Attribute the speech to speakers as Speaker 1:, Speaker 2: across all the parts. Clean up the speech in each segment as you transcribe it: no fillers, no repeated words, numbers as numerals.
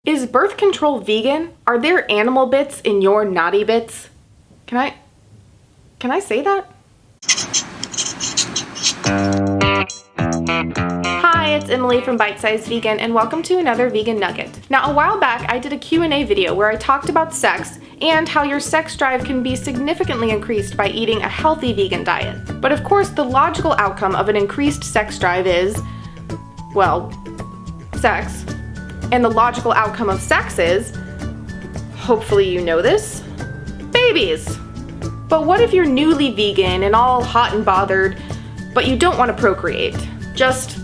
Speaker 1: Is birth control vegan? Are there animal bits in your naughty bits? Can I say that? Hi, it's Emily from Bite Size Vegan, and welcome to another Vegan Nugget. Now, a while back, I did a Q&A video where I talked about sex and how your sex drive can be significantly increased by eating a healthy vegan diet. But of course, the logical outcome of an increased sex drive is, well, sex. And the logical outcome of sex is, hopefully you know this, babies. But what if you're newly vegan and all hot and bothered, but you don't want to procreate? Just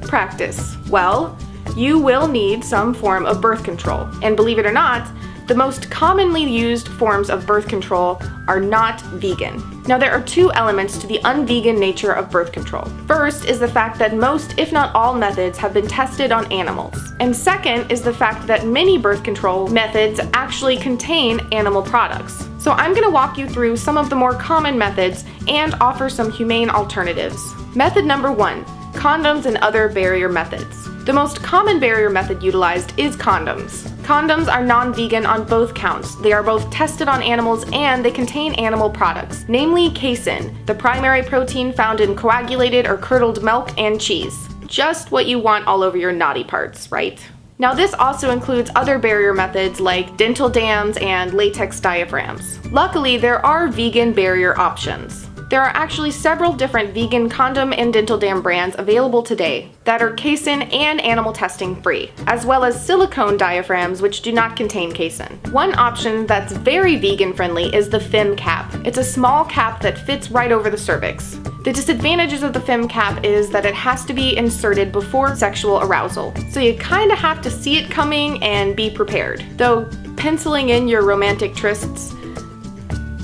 Speaker 1: practice. Well, you will need some form of birth control. And believe it or not, the most commonly used forms of birth control are not vegan. Now, there are two elements to the unvegan nature of birth control. First is the fact that most, if not all, methods have been tested on animals. And second is the fact that many birth control methods actually contain animal products. So I'm going to walk you through some of the more common methods and offer some humane alternatives. Method number 1, condoms and other barrier methods. The most common barrier method utilized is condoms. Condoms are non-vegan on both counts. They are both tested on animals and they contain animal products, namely casein, the primary protein found in coagulated or curdled milk and cheese. Just what you want all over your naughty parts, right? Now, this also includes other barrier methods like dental dams and latex diaphragms. Luckily, there are vegan barrier options. There are actually several different vegan condom and dental dam brands available today that are casein and animal testing free, as well as silicone diaphragms which do not contain casein. One option that's very vegan friendly is the FEM cap. It's a small cap that fits right over the cervix. The disadvantages of the FEM cap is that it has to be inserted before sexual arousal, so you kinda have to see it coming and be prepared. Though penciling in your romantic trysts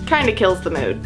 Speaker 1: kinda kills the mood.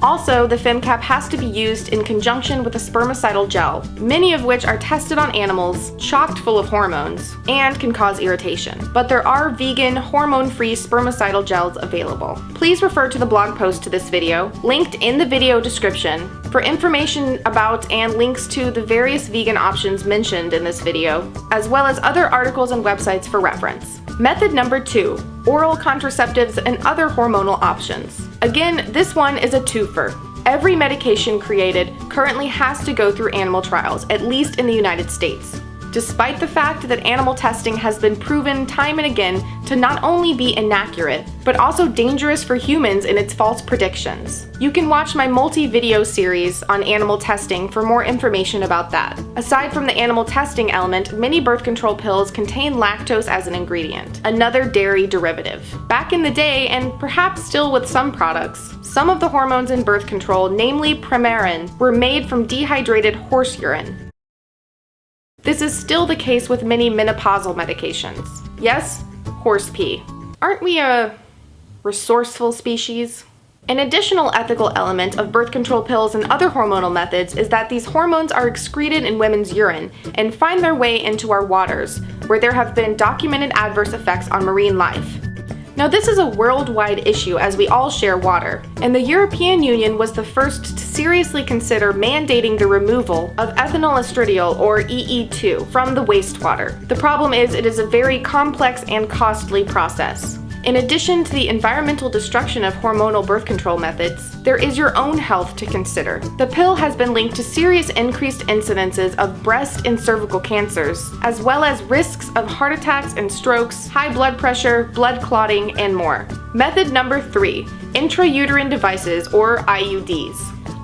Speaker 1: Also, the FEM cap has to be used in conjunction with a spermicidal gel, many of which are tested on animals, chocked full of hormones, and can cause irritation. But there are vegan, hormone-free spermicidal gels available. Please refer to the blog post to this video, linked in the video description, for information about and links to the various vegan options mentioned in this video, as well as other articles and websites for reference. Method number 2, oral contraceptives and other hormonal options. Again, this one is a twofer. Every medication created currently has to go through animal trials, at least in the United States, despite the fact that animal testing has been proven time and again to not only be inaccurate, but also dangerous for humans in its false predictions. You can watch my multi-video series on animal testing for more information about that. Aside from the animal testing element, many birth control pills contain lactose as an ingredient, another dairy derivative. Back in the day, and perhaps still with some products, some of the hormones in birth control, namely Premarin, were made from dehydrated horse urine. This is still the case with many menopausal medications. Yes, horse pee. Aren't we a resourceful species? An additional ethical element of birth control pills and other hormonal methods is that these hormones are excreted in women's urine and find their way into our waters, where there have been documented adverse effects on marine life. Now, this is a worldwide issue as we all share water, and the European Union was the first to seriously consider mandating the removal of ethynyl estradiol, or EE2, from the wastewater. The problem is it is a very complex and costly process. In addition to the environmental destruction of hormonal birth control methods, there is your own health to consider. The pill has been linked to serious increased incidences of breast and cervical cancers, as well as risks of heart attacks and strokes, high blood pressure, blood clotting, and more. Method number 3, intra-uterine devices, or IUDs.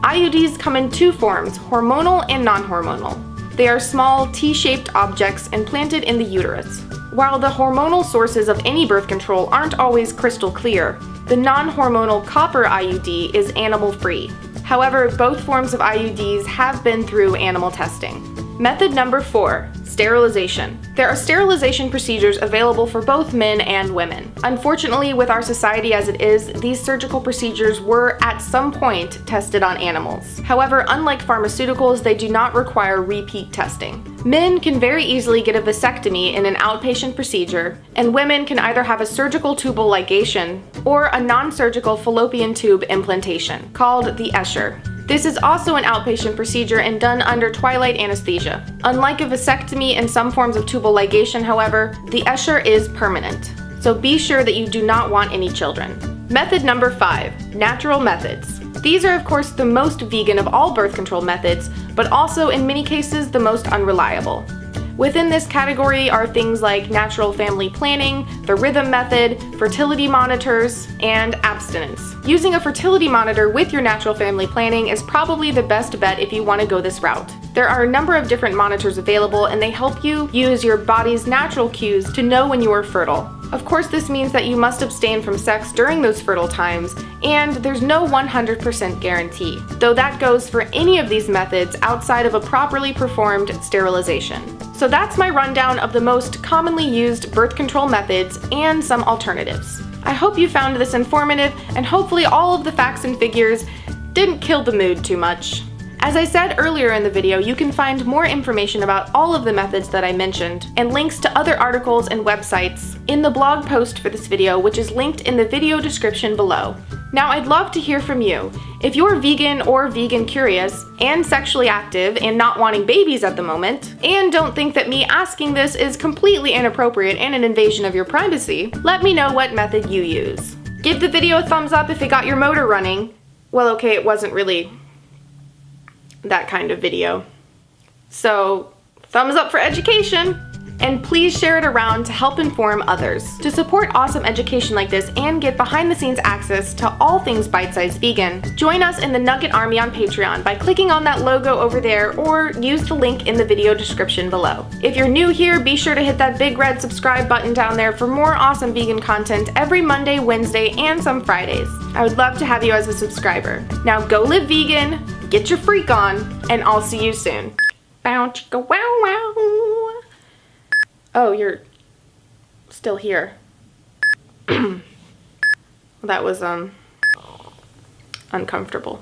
Speaker 1: IUDs come in two forms, hormonal and non-hormonal. They are small, T-shaped objects implanted in the uterus. While the hormonal sources of any birth control aren't always crystal clear, the non-hormonal copper IUD is animal-free. However, both forms of IUDs have been through animal testing. Method number 4, sterilization. There are sterilization procedures available for both men and women. Unfortunately, with our society as it is, these surgical procedures were at some point tested on animals. However, unlike pharmaceuticals, they do not require repeat testing. Men can very easily get a vasectomy in an outpatient procedure, and women can either have a surgical tubal ligation or a non-surgical fallopian tube implantation, called the Escher. This is also an outpatient procedure and done under twilight anesthesia. Unlike a vasectomy and some forms of tubal ligation, however, the Escher is permanent. So be sure that you do not want any children. Method number 5, natural methods. These are of course the most vegan of all birth control methods, but also in many cases the most unreliable. Within this category are things like natural family planning, the rhythm method, fertility monitors, and abstinence. Using a fertility monitor with your natural family planning is probably the best bet if you want to go this route. There are a number of different monitors available and they help you use your body's natural cues to know when you are fertile. Of course, this means that you must abstain from sex during those fertile times, and there's no 100% guarantee, though that goes for any of these methods outside of a properly performed sterilization. So that's my rundown of the most commonly used birth control methods and some alternatives. I hope you found this informative, and hopefully all of the facts and figures didn't kill the mood too much. As I said earlier in the video, you can find more information about all of the methods that I mentioned and links to other articles and websites in the blog post for this video, which is linked in the video description below. Now, I'd love to hear from you. If you're vegan or vegan curious and sexually active and not wanting babies at the moment, and don't think that me asking this is completely inappropriate and an invasion of your privacy, let me know what method you use. Give the video a thumbs up if it got your motor running. Well, okay, it wasn't really that kind of video. So, thumbs up for education! And please share it around to help inform others. To support awesome education like this and get behind the scenes access to all things Bite Size Vegan, join us in the Nugget Army on Patreon by clicking on that logo over there or use the link in the video description below. If you're new here, be sure to hit that big red subscribe button down there for more awesome vegan content every Monday, Wednesday, and some Fridays. I would love to have you as a subscriber. Now go live vegan, get your freak on, and I'll see you soon. Bow chicka wow wow. Oh, you're still here. That was uncomfortable.